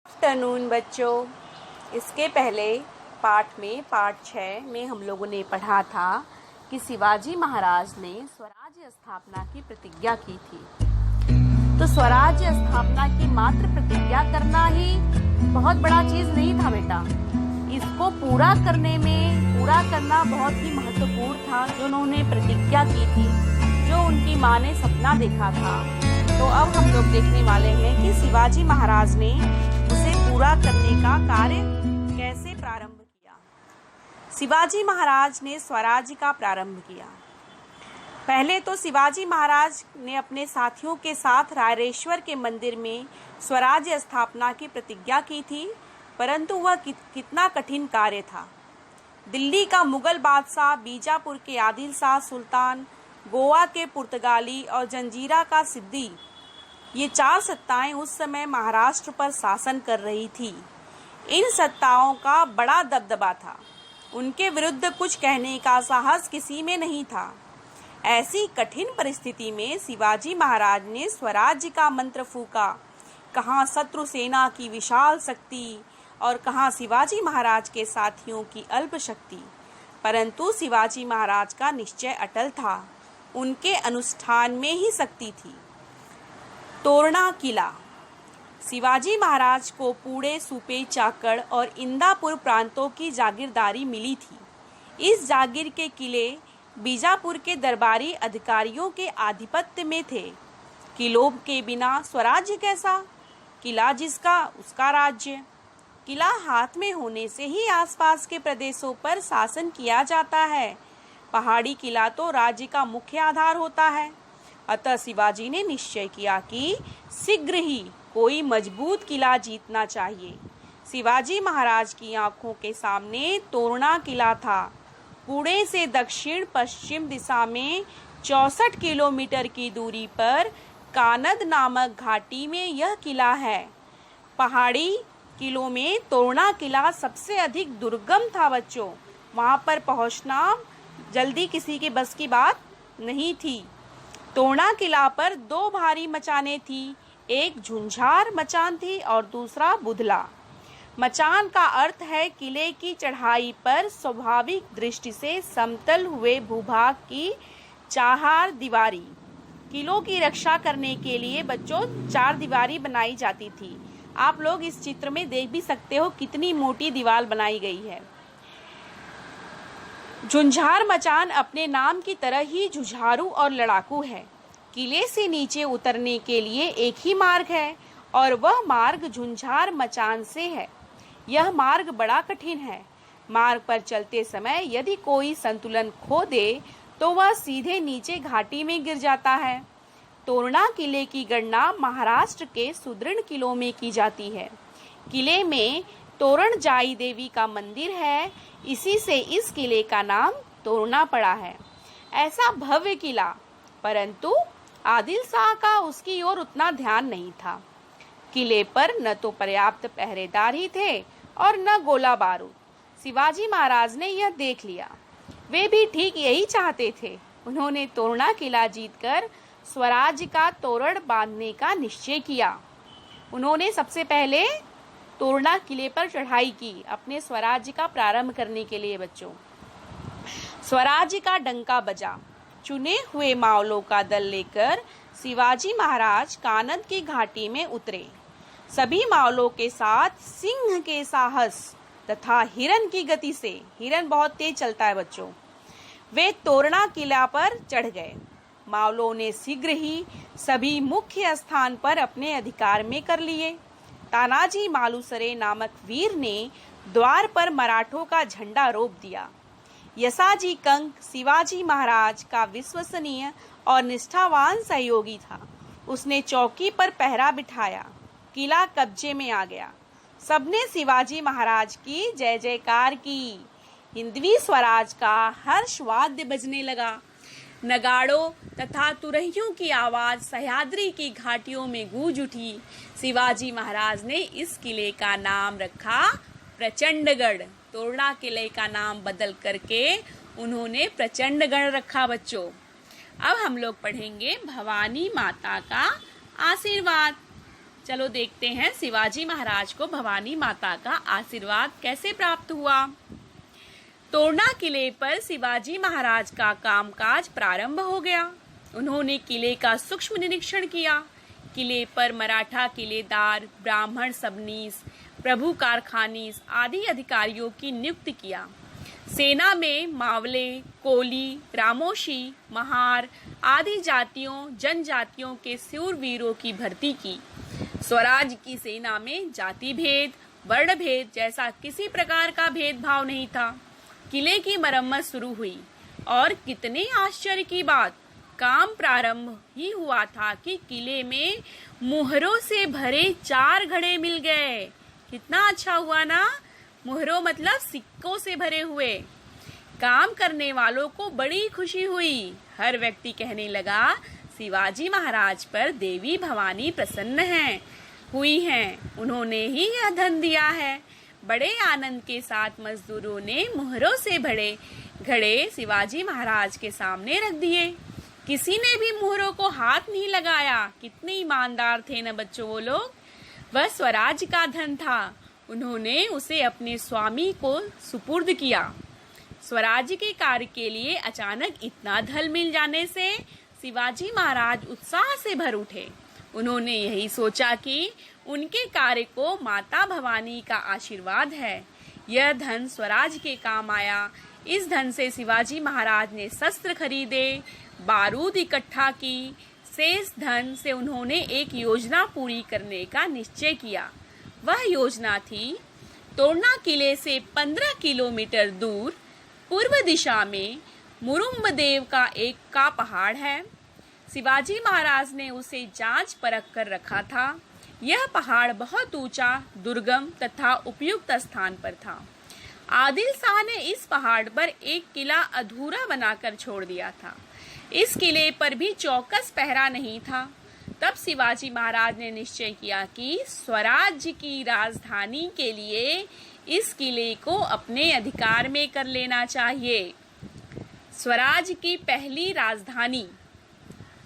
Afternoon बच्चों, इसके पहले पाठ 6 में हम लोगों ने पढ़ा था कि शिवाजी महाराज ने स्वराज्य स्थापना की प्रतिज्ञा की थी। तो स्वराज्य स्थापना की मात्र प्रतिज्ञा करना ही बहुत बड़ा चीज नहीं था बेटा। इसको पूरा करना बहुत ही महत्वपूर्ण था। जो उन्होंने प्रतिज्ञा की थी, जो उनकी माँ ने सपना देखा था, तो अब हम लोग देखने वाले हैं कि शिवाजी महाराज ने उसे पूरा करने का कार्य कैसे प्रारंभ किया। शिवाजी महाराज ने स्वराज्य का प्रारंभ किया। पहले तो शिवाजी महाराज ने अपने साथियों के साथ रायरेश्वर के मंदिर में स्वराज्य स्थापना की प्रतिज्ञा की थी, परंतु वह कितना कठिन कार्य था। दिल्ली का मुगल बादशाह, बीजापुर के आदिल शाह सुल्तान, गोवा के पुर्तगाली और जंजीरा का सिद्दी, ये 4 सत्ताएं उस समय महाराष्ट्र पर शासन कर रही थी। इन सत्ताओं का बड़ा दबदबा था। उनके विरुद्ध कुछ कहने का साहस किसी में नहीं था। ऐसी कठिन परिस्थिति में शिवाजी महाराज ने स्वराज्य का मंत्र फूका। कहाँ शत्रु सेना की विशाल शक्ति और कहाँ शिवाजी महाराज के साथियों की अल्प शक्ति, परंतु शिवाजी महाराज का निश्चय अटल था। उनके अनुष्ठान में ही शक्ति थी। तोरणा किला। शिवाजी महाराज को पुणे, सुपे, चाकड़ और इंदापुर प्रांतों की जागीरदारी मिली थी। इस जागीर के किले बीजापुर के दरबारी अधिकारियों के आधिपत्य में थे। किलों के बिना स्वराज्य कैसा? किला जिसका उसका राज्य। किला हाथ में होने से ही आसपास के प्रदेशों पर शासन किया जाता है। पहाड़ी किला तो राज्य का मुख्य आधार होता है। अतः शिवाजी ने निश्चय किया कि शीघ्र ही कोई मजबूत किला जीतना चाहिए। शिवाजी महाराज की आंखों के सामने तोरणा किला था। पुणे से दक्षिण पश्चिम दिशा में 64 किलोमीटर की दूरी पर कानद नामक घाटी में यह किला है। पहाड़ी किलों में तोरणा किला सबसे अधिक दुर्गम था बच्चों। वहां पर पहुंचना जल्दी किसी के बस की बात नहीं थी। तोरणा किला पर 2 भारी मचाने थी। एक झुंझार मचान थी और दूसरा बुधला। मचान का अर्थ है किले की चढ़ाई पर स्वाभाविक दृष्टि से समतल हुए भूभाग की चार दीवारी। किलों की रक्षा करने के लिए बच्चों 4 दीवारी बनाई जाती थी। आप लोग इस चित्र में देख भी सकते हो कितनी मोटी दीवार बनाई गई है। झुंझार मचान अपने नाम की तरह ही जुझारू और लड़ाकू है। किले से नीचे उतरने के लिए एक ही मार्ग है और वह मार्ग झुंझार मचान से है। यह मार्ग बड़ा कठिन है। मार्ग पर चलते समय यदि कोई संतुलन खो दे तो वह सीधे नीचे घाटी में गिर जाता है। तोरणा किले की गणना महाराष्ट्र के सुदृढ़ किलों में की जाती है। किले में तोरण जाई देवी का मंदिर है, इसी से इस किले का नाम तोरणा पड़ा है। ऐसा भव्य किला, परंतु आदिल शाह का उसकी ओर उतना ध्यान नहीं था। किले पर न तो पर्याप्त पहरेदार ही थे और न गोला बारूद। शिवाजी महाराज ने यह देख लिया। वे भी ठीक यही चाहते थे। उन्होंने तोरणा किला जीतकर स्वराज्य का तोरण बांधने का निश्चय किया। उन्होंने सबसे पहले तोरणा किले पर चढ़ाई की अपने स्वराज्य का प्रारंभ करने के लिए बच्चों। स्वराज्य का डंका बजा। चुने हुए मावलों का दल लेकर शिवाजी महाराज कानद की घाटी में उतरे। सभी मावलों के साथ सिंह के साहस तथा हिरन की गति से, हिरन बहुत तेज चलता है बच्चों, वे तोरणा किला पर चढ़ गए। मावलों ने शीघ्र ही सभी मुख्य स्थान पर अपने अधिकार में कर लिए। तानाजी मालुसरे नामक वीर ने द्वार पर मराठों का झंडा रोप दिया। यसाजी कंक शिवाजी महाराज का विश्वसनीय और निष्ठावान सहयोगी था। उसने चौकी पर पहरा बिठाया। किला कब्जे में आ गया। सबने शिवाजी महाराज की जय जयकार की। हिंदवी स्वराज का हर्ष वाद्य बजने लगा। नगाड़ों तथा तुरहियों की आवाज सह्याद्री की घाटियों में गूंज उठी। शिवाजी महाराज ने इस किले का नाम रखा प्रचंडगढ़। तोरणा किले का नाम बदल करके उन्होंने प्रचंडगढ़ रखा बच्चों। अब हम लोग पढ़ेंगे भवानी माता का आशीर्वाद। चलो देखते हैं शिवाजी महाराज को भवानी माता का आशीर्वाद कैसे प्राप्त हुआ। तोरना किले पर शिवाजी महाराज का कामकाज प्रारंभ हो गया। उन्होंने किले का सूक्ष्म निरीक्षण किया। किले पर मराठा किलेदार, ब्राह्मण सबनीस, प्रभु कारखानीस आदि अधिकारियों की नियुक्ति किया। सेना में मावले, कोली, रामोशी, महार आदि जातियों जनजातियों के शूरवीरों की भर्ती की। स्वराज की सेना में जाति भेद, वर्ण भेद जैसा किसी प्रकार का भेदभाव नहीं था। किले की मरम्मत शुरू हुई और कितने आश्चर्य की बात, काम प्रारंभ ही हुआ था कि किले में मुहरों से भरे 4 घड़े मिल गए। कितना अच्छा हुआ ना, मुहरों मतलब सिक्कों से भरे हुए। काम करने वालों को बड़ी खुशी हुई। हर व्यक्ति कहने लगा, शिवाजी महाराज पर देवी भवानी प्रसन्न हुई हैं, उन्होंने ही यह धन दिया है। बड़े आनंद के साथ मजदूरों ने मुहरों से भरे घड़े शिवाजी महाराज के सामने रख दिए। किसी ने भी मुहरों को हाथ नहीं लगाया। कितने ईमानदार थे न बच्चों वो लोग। वह स्वराज का धन था, उन्होंने उसे अपने स्वामी को सुपुर्द किया। स्वराज के कार्य के लिए अचानक इतना धन मिल जाने से शिवाजी महाराज उत्साह से भर उठे। उन्होंने यही सोचा कि उनके कार्य को माता भवानी का आशीर्वाद है। यह धन स्वराज के काम आया। इस धन से शिवाजी महाराज ने शस्त्र खरीदे, बारूद इकट्ठा की। शेष धन से उन्होंने एक योजना पूरी करने का निश्चय किया। वह योजना थी, तोरना किले से 15 किलोमीटर दूर पूर्व दिशा में मुरुम्बदेव का पहाड़ है। शिवाजी महाराज ने उसे जांच परख कर रखा था। यह पहाड़ बहुत ऊंचा, दुर्गम तथा उपयुक्त स्थान पर था। आदिल शाह ने इस पहाड़ पर एक किला अधूरा बनाकर छोड़ दिया था। इस किले पर भी चौकस पहरा नहीं था। तब शिवाजी महाराज ने निश्चय किया कि स्वराज्य की राजधानी के लिए इस किले को अपने अधिकार में कर लेना चाहिए। स्वराज की पहली राजधानी।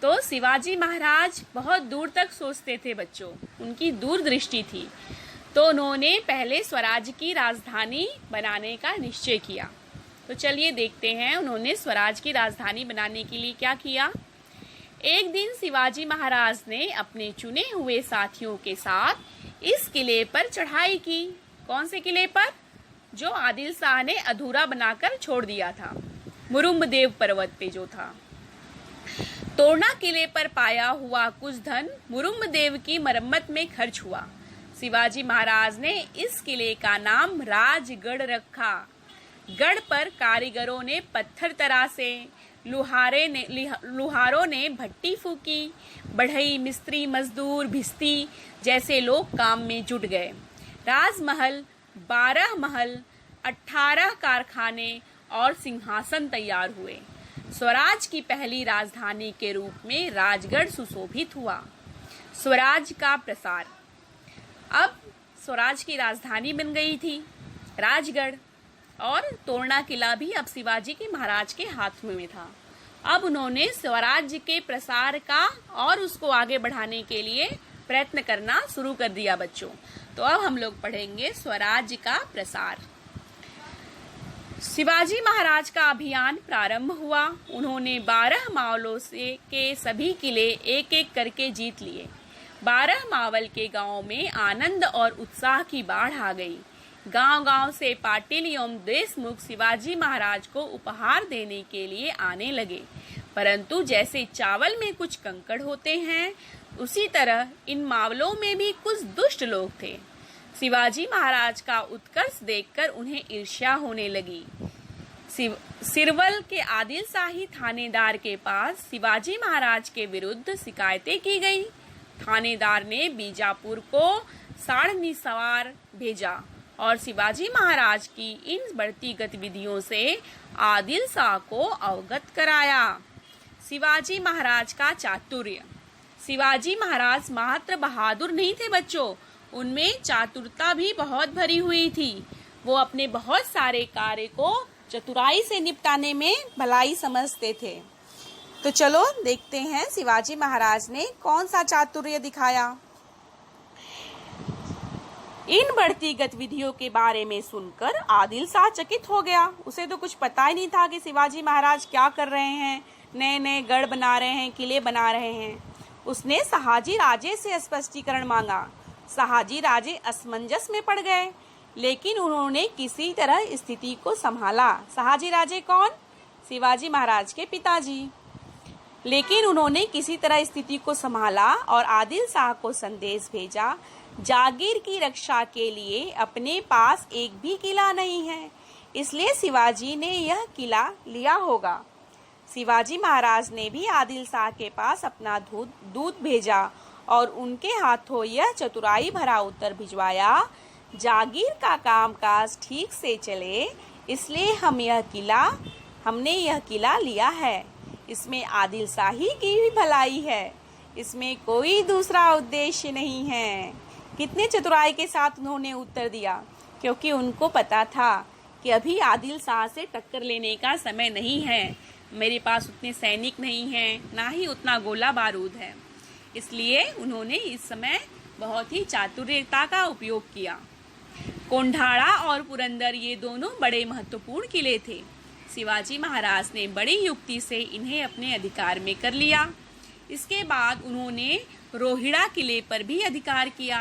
तो शिवाजी महाराज बहुत दूर तक सोचते थे बच्चों, उनकी दूरदृष्टि थी। तो उन्होंने पहले स्वराज की राजधानी बनाने का निश्चय किया। तो चलिए देखते हैं उन्होंने स्वराज की राजधानी बनाने के लिए क्या किया। एक दिन शिवाजी महाराज ने अपने चुने हुए साथियों के साथ इस किले पर चढ़ाई की। कौन से किले पर? जो आदिल शाह ने अधूरा बनाकर छोड़ दिया था, मुरुम्बदेव पर्वत पे जो था। तोरना किले पर पाया हुआ कुछ धन मुरुम्बदेव की मरम्मत में खर्च हुआ। शिवाजी महाराज ने इस किले का नाम राजगढ़ रखा। गढ़ पर कारीगरों ने पत्थर तरासे, लुहारों ने भट्टी फूकी, बढ़ई, मिस्त्री, मजदूर, भिस्ती जैसे लोग काम में जुट गए। राजमहल, 12 महल, 18 कारखाने और सिंहासन तैयार हुए। स्वराज की पहली राजधानी के रूप में राजगढ़ सुशोभित हुआ। स्वराज का प्रसार। अब स्वराज की राजधानी बन गई थी राजगढ़, और तोरना किला भी अब शिवाजी के महाराज के हाथ में था। अब उन्होंने स्वराज्य के प्रसार का और उसको आगे बढ़ाने के लिए प्रयत्न करना शुरू कर दिया बच्चों। तो अब हम लोग पढ़ेंगे स्वराज्य का प्रसार। शिवाजी महाराज का अभियान प्रारंभ हुआ। उन्होंने 12 मावलों के सभी किले एक एक करके जीत लिए। 12 मावल के गांवों में आनंद और उत्साह की बाढ़ आ गई। गांव-गांव से पाटिल एवं देशमुख शिवाजी महाराज को उपहार देने के लिए आने लगे। परंतु जैसे चावल में कुछ कंकड़ होते हैं, उसी तरह इन मावलों में भी कुछ दुष्ट लोग थे। शिवाजी महाराज का उत्कर्ष देखकर उन्हें ईर्ष्या होने लगी। सिरवल के आदिल शाही थानेदार के पास शिवाजी महाराज के विरुद्ध शिकायतें की गई। थानेदार ने बीजापुर को साढ़नी सवार भेजा और शिवाजी महाराज की इन बढ़ती गतिविधियों से आदिल शाह को अवगत कराया। शिवाजी महाराज का चातुर्य। शिवाजी महाराज मात्र बहादुर नहीं थे बच्चों, उनमें चातुरता भी बहुत भरी हुई थी। वो अपने बहुत सारे कार्य को चतुराई से निपटाने में भलाई समझते थे। तो चलो देखते हैं शिवाजी महाराज ने कौन सा चातुर्य दिखाया। इन बढ़ती गतिविधियों के बारे में सुनकर आदिल शाह चकित हो गया। उसे तो कुछ पता ही नहीं था कि शिवाजी महाराज क्या कर रहे हैं, नए नए गढ़ बना रहे हैं, किले बना रहे हैं। उसने शहाजी राजे से स्पष्टीकरण मांगा। शहाजी राजे असमंजस में पड़ गए, लेकिन उन्होंने किसी तरह स्थिति को संभाला। शहाजी राजे कौन? शिवाजी महाराज के पिताजी। लेकिन उन्होंने किसी तरह स्थिति को संभाला और आदिल शाह को संदेश भेजा, जागीर की रक्षा के लिए अपने पास एक भी किला नहीं है, इसलिए शिवाजी ने यह किला लिया होगा। शिवाजी महाराज ने भी आदिल शाह के पास अपना दूत भेजा और उनके हाथों यह चतुराई भरा उत्तर भिजवाया, जागीर का कामकाज ठीक से चले, इसलिए हमने यह किला लिया है। इसमें आदिल शाही की भी भलाई है, इसमें कोई दूसरा उद्देश्य नहीं है। कितने चतुराई के साथ उन्होंने उत्तर दिया, क्योंकि उनको पता था कि अभी आदिल शाह से टक्कर लेने का समय नहीं है। मेरे पास उतने सैनिक नहीं हैं, ना ही उतना गोला बारूद है, इसलिए उन्होंने इस समय बहुत ही चातुर्यता का उपयोग किया। कोंढाड़ा और पुरंदर ये दोनों बड़े महत्वपूर्ण किले थे। शिवाजी महाराज ने बड़ी युक्ति से इन्हें अपने अधिकार में कर लिया। इसके बाद उन्होंने रोहिड़ा किले पर भी अधिकार किया।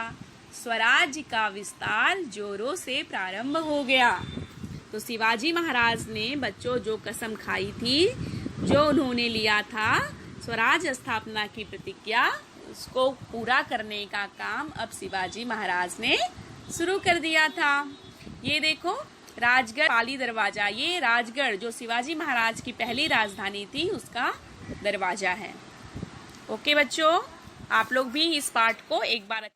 स्वराज्य का विस्तार जोरों से प्रारंभ हो गया। तो शिवाजी महाराज ने बच्चों जो कसम खाई थी, जो उन्होंने लिया था स्वराज स्थापना की प्रतिज्ञा, उसको पूरा करने का काम अब शिवाजी महाराज ने शुरू कर दिया था। ये देखो राजगढ़ पाली दरवाजा, ये राजगढ़ जो शिवाजी महाराज की पहली राजधानी थी उसका दरवाजा है। ओके बच्चों, आप लोग भी इस पाठ को एक बार